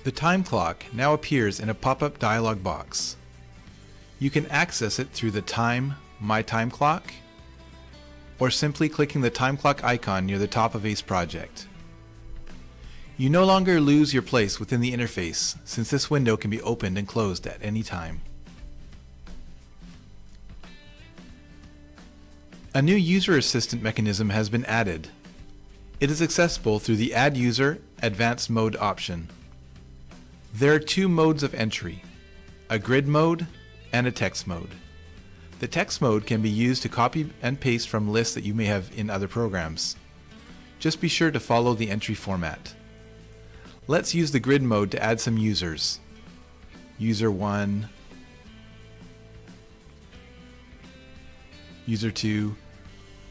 The time clock now appears in a pop-up dialog box. You can access it through the My Time Clock, or simply clicking the time clock icon near the top of AceProject. You no longer lose your place within the interface, since this window can be opened and closed at any time. A new user assistant mechanism has been added. It is accessible through the Add User Advanced Mode option. There are two modes of entry, a grid mode and a text mode. The text mode can be used to copy and paste from lists that you may have in other programs. Just be sure to follow the entry format. Let's use the grid mode to add some users. User 1, User 2,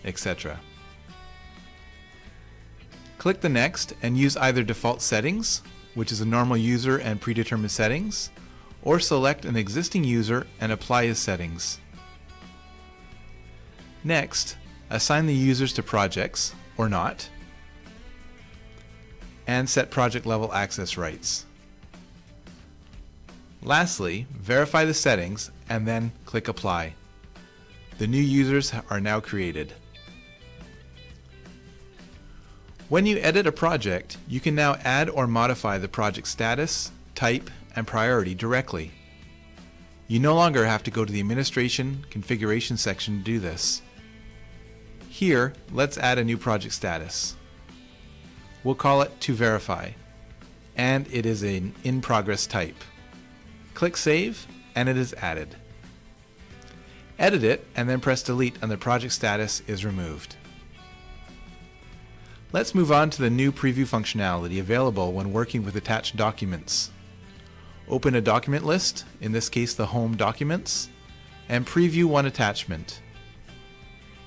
etc. Click the Next and use either default settings, which is a normal user and predetermined settings, or select an existing user and apply his settings. Next, assign the users to projects, or not, and set project level access rights. Lastly, verify the settings and then click Apply. The new users are now created. When you edit a project, you can now add or modify the project status, type, and priority directly. You no longer have to go to the Administration Configuration section to do this. Here, let's add a new project status. We'll call it To Verify, and it is an In Progress type. Click Save, and it is added. Edit it, and then press Delete, and the project status is removed. Let's move on to the new preview functionality available when working with attached documents. Open a document list, in this case the Home Documents, and preview one attachment.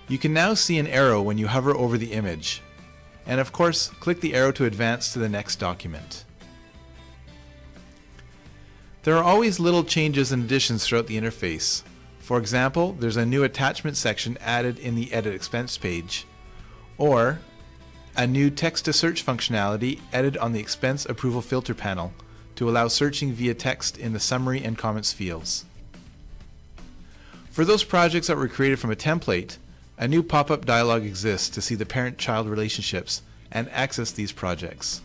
You can now see an arrow when you hover over the image, and of course click the arrow to advance to the next document. There are always little changes and additions throughout the interface. For example, there's a new attachment section added in the Edit Expense page, or a new text-to-search functionality added on the Expense Approval Filter panel to allow searching via text in the Summary and Comments fields. For those projects that were created from a template, a new pop-up dialog exists to see the parent-child relationships and access these projects.